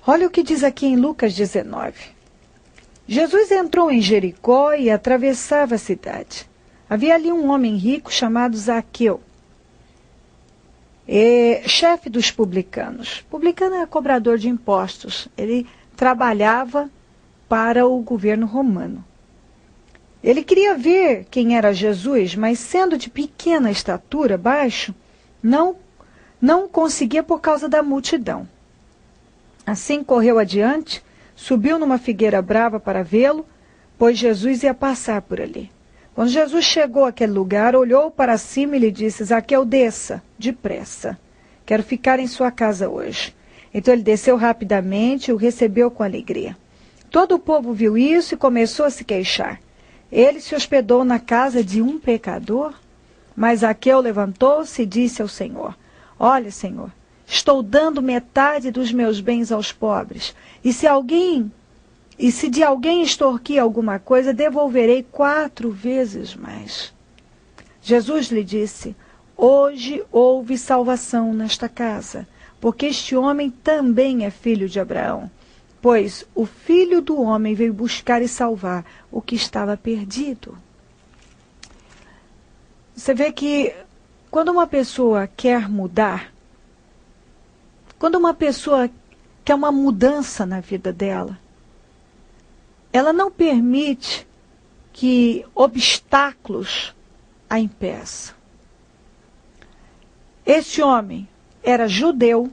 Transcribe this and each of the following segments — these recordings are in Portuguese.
Olha o que diz aqui em Lucas 19. Jesus entrou em Jericó e atravessava a cidade. Havia ali um homem rico chamado Zaqueu, chefe dos publicanos. Publicano é cobrador de impostos. Ele trabalhava para o governo romano. Ele queria ver quem era Jesus, mas sendo de pequena estatura, baixo, não conseguia por causa da multidão. Assim correu adiante, subiu numa figueira brava para vê-lo, pois Jesus ia passar por ali. Quando Jesus chegou àquele lugar, olhou para cima e lhe disse: Zaqueu, desça, depressa. Quero ficar em sua casa hoje. Então ele desceu rapidamente e o recebeu com alegria. Todo o povo viu isso e começou a se queixar. Ele se hospedou na casa de um pecador? Mas Zaqueu levantou-se e disse ao Senhor: Olha, Senhor, estou dando metade dos meus bens aos pobres. E se de alguém extorquir alguma coisa, devolverei 4 vezes mais. Jesus lhe disse: Hoje houve salvação nesta casa, porque este homem também é filho de Abraão. Pois o Filho do Homem veio buscar e salvar o que estava perdido. Você vê que quando uma pessoa quer mudar, quando uma pessoa quer uma mudança na vida dela, ela não permite que obstáculos a impeçam. Esse homem era judeu,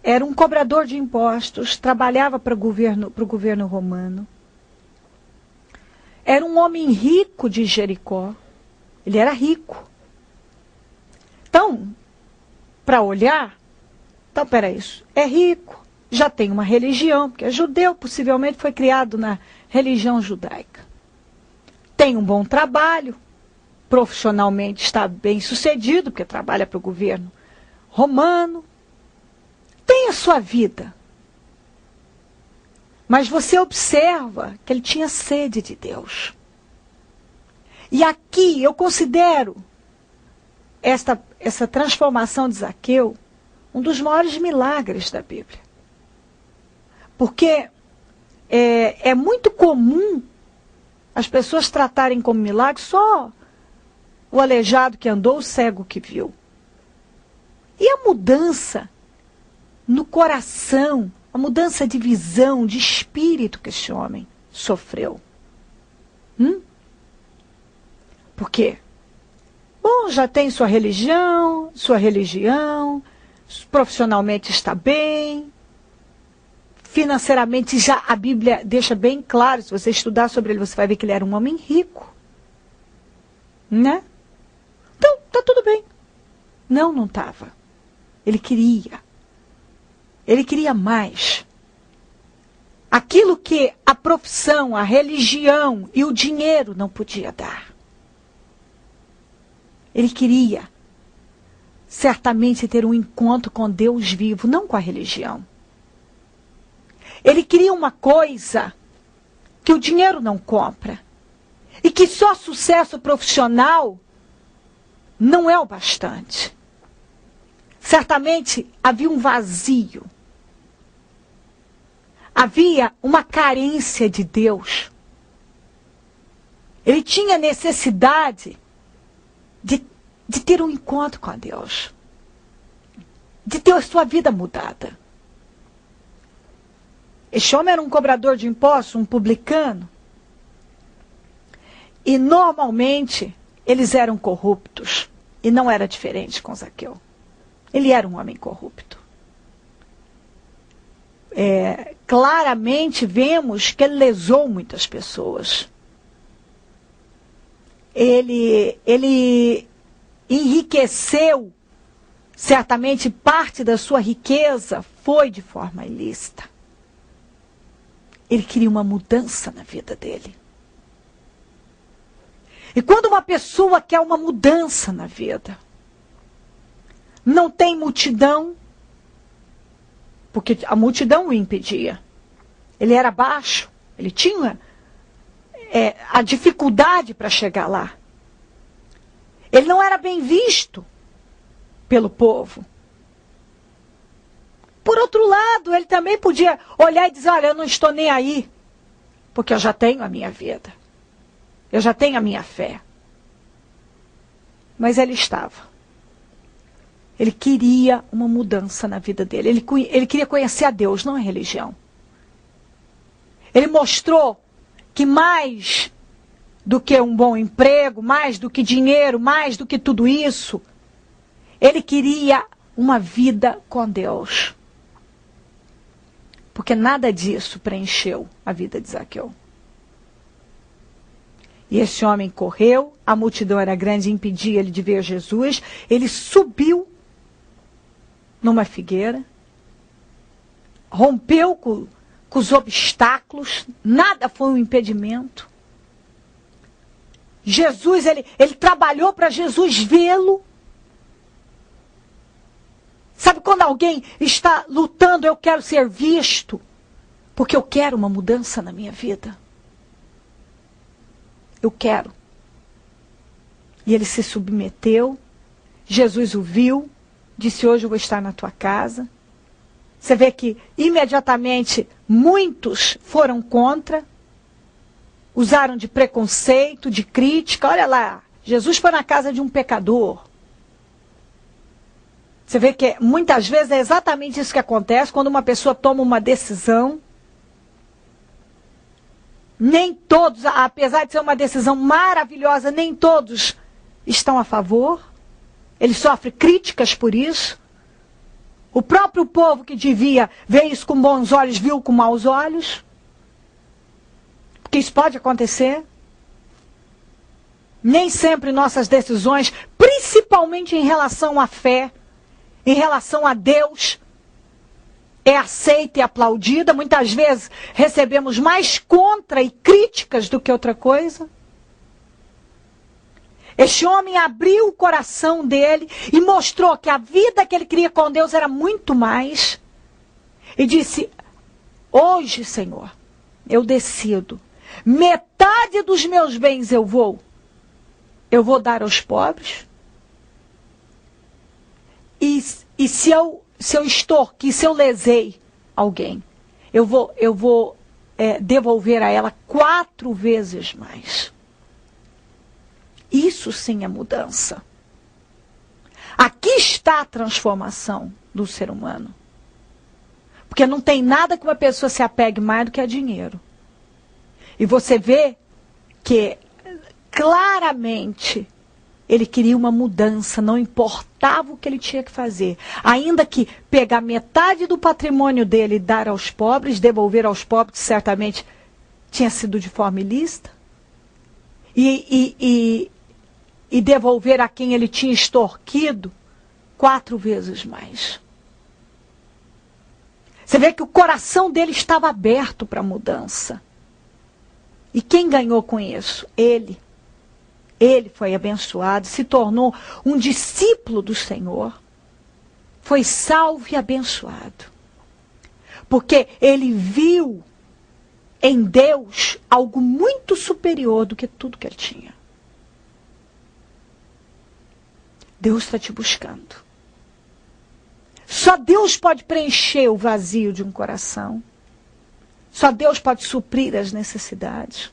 era um cobrador de impostos, trabalhava para o governo romano. Era um homem rico de Jericó. Ele era rico. Então, para olhar, então, peraí, isso é rico, já tem uma religião, porque é judeu, possivelmente foi criado na religião judaica. Tem um bom trabalho, profissionalmente está bem sucedido, porque trabalha para o governo romano. Tem a sua vida. Mas você observa que ele tinha sede de Deus. E aqui eu considero essa transformação de Zaqueu um dos maiores milagres da Bíblia. Porque é muito comum as pessoas tratarem como milagre só o aleijado que andou, o cego que viu. E a mudança no coração, a mudança de visão, de espírito que esse homem sofreu. Por quê? Bom, já tem sua religião, profissionalmente está bem, financeiramente já a Bíblia deixa bem claro, se você estudar sobre ele, você vai ver que ele era um homem rico. Né? Então, tá tudo bem. Não estava. Ele queria mais. Aquilo que a profissão, a religião e o dinheiro não podia dar. Ele queria certamente ter um encontro com Deus vivo, não com a religião. Ele queria uma coisa que o dinheiro não compra. E que só sucesso profissional não é o bastante. Certamente havia um vazio. Havia uma carência de Deus. Ele tinha necessidade de ter um encontro com Deus. De ter a sua vida mudada. Este homem era um cobrador de impostos, um publicano. E normalmente eles eram corruptos. E não era diferente com Zaqueu. Ele era um homem corrupto. Claramente vemos que ele lesou muitas pessoas. Ele enriqueceu, certamente parte da sua riqueza foi de forma ilícita. Ele queria uma mudança na vida dele. E quando uma pessoa quer uma mudança na vida, não tem multidão, porque a multidão o impedia. Ele era baixo, ele tinha a dificuldade para chegar lá. Ele não era bem visto pelo povo. por outro lado, ele também podia olhar e dizer, olha, eu não estou nem aí, porque eu já tenho a minha vida. Eu já tenho a minha fé. Mas ele estava. Ele queria uma mudança na vida dele. Ele queria conhecer a Deus, não a religião. Ele mostrou que mais do que um bom emprego, mais do que dinheiro, mais do que tudo isso, ele queria uma vida com Deus. Porque nada disso preencheu a vida de Zaqueu. E esse homem correu, a multidão era grande e impedia ele de ver Jesus. Ele subiu numa figueira, rompeu com os obstáculos, nada foi um impedimento. Jesus, ele trabalhou para Jesus vê-lo. Sabe quando alguém está lutando, eu quero ser visto, porque eu quero uma mudança na minha vida. Eu quero. E ele se submeteu, Jesus o viu, disse, hoje eu vou estar na tua casa. Você vê que imediatamente muitos foram contra, usaram de preconceito, de crítica. Olha lá, Jesus foi na casa de um pecador. Você vê que muitas vezes é exatamente isso que acontece quando uma pessoa toma uma decisão. Nem todos, apesar de ser uma decisão maravilhosa, nem todos estão a favor. Ele sofre críticas por isso. O próprio povo que devia ver isso com bons olhos, viu com maus olhos. Porque isso pode acontecer. Nem sempre nossas decisões, principalmente em relação à fé, em relação a Deus, é aceita e aplaudida. Muitas vezes recebemos mais contra e críticas do que outra coisa. Este homem abriu o coração dele e mostrou que a vida que ele queria com Deus era muito mais. E disse, hoje, Senhor, eu decido, metade dos meus bens eu vou dar aos pobres. E se eu extorqui, se eu lesei alguém, eu vou devolver a ela 4 vezes mais. Isso sim é mudança. Aqui está a transformação do ser humano. Porque não tem nada que uma pessoa se apegue mais do que a dinheiro. E você vê que claramente ele queria uma mudança, não importava o que ele tinha que fazer. Ainda que pegar metade do patrimônio dele e dar aos pobres, devolver aos pobres, certamente tinha sido de forma ilícita. E devolver a quem ele tinha extorquido 4 vezes mais. Você vê que o coração dele estava aberto para a mudança. E quem ganhou com isso? Ele. Ele foi abençoado, se tornou um discípulo do Senhor. Foi salvo e abençoado. Porque ele viu em Deus algo muito superior do que tudo que ele tinha. Deus está te buscando. Só Deus pode preencher o vazio de um coração. Só Deus pode suprir as necessidades.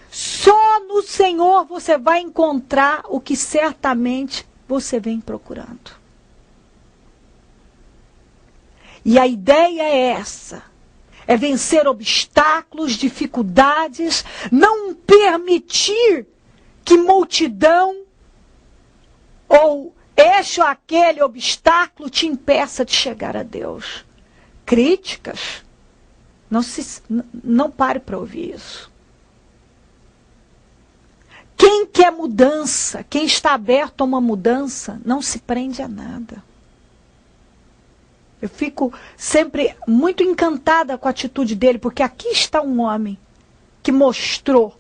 Só no Senhor você vai encontrar o que certamente você vem procurando. E a ideia é essa. É vencer obstáculos, dificuldades, não permitir que multidão ou este ou aquele obstáculo te impeça de chegar a Deus. Críticas, não pare para ouvir isso. Quem quer mudança, quem está aberto a uma mudança, não se prende a nada. Eu fico sempre muito encantada com a atitude dele, porque aqui está um homem que mostrou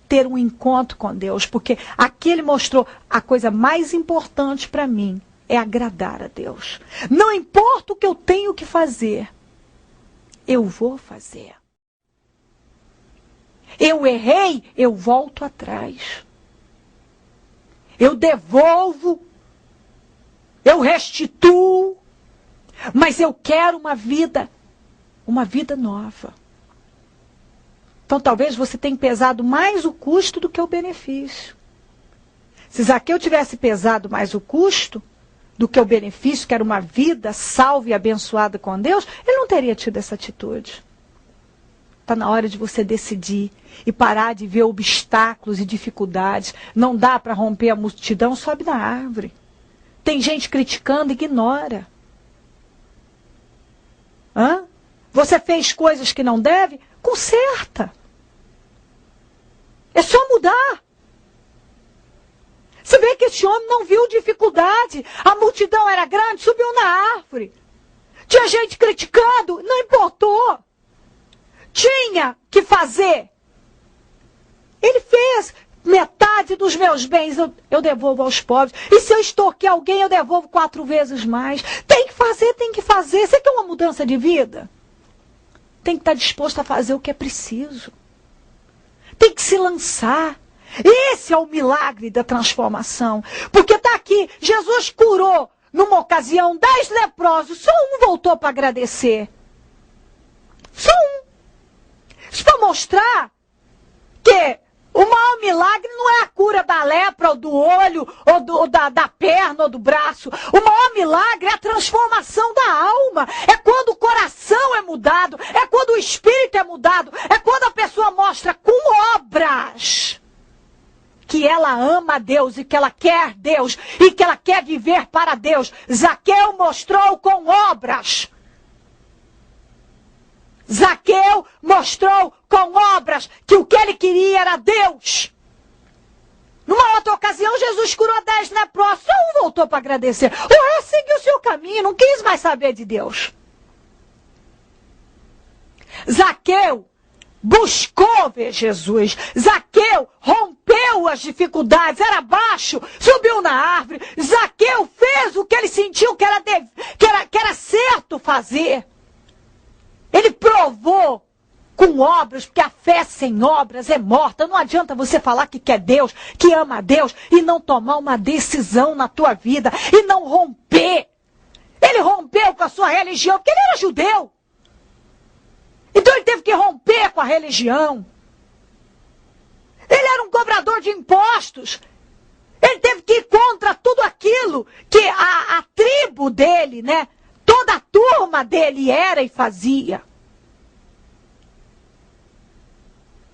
ter um encontro com Deus, porque aqui ele mostrou a coisa mais importante para mim é agradar a Deus. Não importa o que eu tenho que fazer, eu vou fazer. Eu errei, eu volto atrás. Eu devolvo, eu restituo, mas eu quero uma vida nova. Então talvez você tenha pesado mais o custo do que o benefício. Se Zaqueu tivesse pesado mais o custo do que o benefício, que era uma vida salva e abençoada com Deus, ele não teria tido essa atitude. Está na hora de você decidir e parar de ver obstáculos e dificuldades. Não dá para romper a multidão, sobe na árvore. Tem gente criticando, ignora. Você fez coisas que não deve? Conserta. É só mudar. Você vê que esse homem não viu dificuldade. A multidão era grande, subiu na árvore. Tinha gente criticando, não importou. Tinha que fazer. Ele fez. Metade dos meus bens eu devolvo aos pobres. E se eu extorquir alguém, eu devolvo 4 vezes mais. Tem que fazer, tem que fazer. Você quer uma mudança de vida? Tem que estar disposto a fazer o que é preciso. Tem que se lançar. Esse é o milagre da transformação. Porque está aqui, Jesus curou, numa ocasião, 10 leprosos. Só um voltou para agradecer. Só um. Isso para mostrar que o maior milagre não é a cura da lepra, ou do olho, ou da perna, ou do braço. O maior milagre é a transformação da alma. É quando o coração é mudado. É quando o espírito é mudado. É quando a pessoa mostra com obras que ela ama a Deus e que ela quer Deus e que ela quer viver para Deus. Zaqueu mostrou com obras. Zaqueu mostrou com obras que o que ele queria era Deus. Numa outra ocasião, Jesus curou 10 leprosos. Só um voltou para agradecer. O resto seguiu o seu caminho, não quis mais saber de Deus. Zaqueu buscou ver Jesus. Zaqueu rompeu as dificuldades, era baixo, subiu na árvore. Zaqueu fez o que ele sentiu que era certo fazer. Ele provou com obras, porque a fé sem obras é morta. Não adianta você falar que quer Deus, que ama a Deus, e não tomar uma decisão na tua vida, e não romper. Ele rompeu com a sua religião, porque ele era judeu. Então ele teve que romper com a religião. Ele era um cobrador de impostos. Ele teve que ir contra tudo aquilo que a tribo dele, né? Toda a turma dele era e fazia.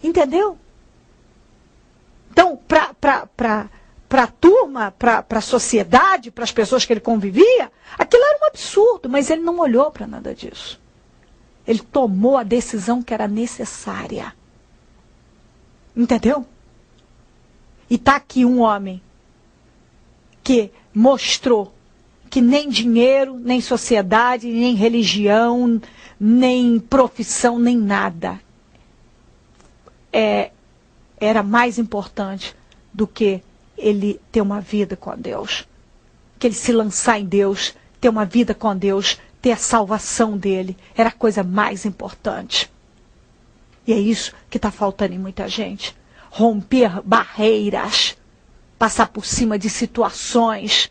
Entendeu? Então, para a turma, para a sociedade, para as pessoas que ele convivia, aquilo era um absurdo, mas ele não olhou para nada disso. Ele tomou a decisão que era necessária. Entendeu? E está aqui um homem que mostrou que nem dinheiro, nem sociedade, nem religião, nem profissão, nem nada era mais importante do que ele ter uma vida com Deus. Que ele se lançar em Deus, ter uma vida com Deus, ter a salvação dele, era a coisa mais importante. E é isso que está faltando em muita gente. Romper barreiras, passar por cima de situações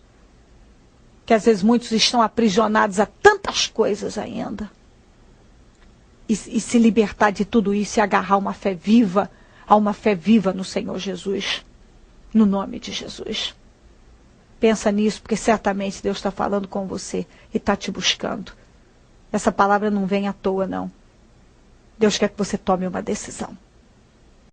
que às vezes muitos estão aprisionados a tantas coisas ainda. E se libertar de tudo isso e agarrar uma fé viva, a uma fé viva no Senhor Jesus. No nome de Jesus. Pensa nisso, porque certamente Deus está falando com você e está te buscando. Essa palavra não vem à toa, não. Deus quer que você tome uma decisão.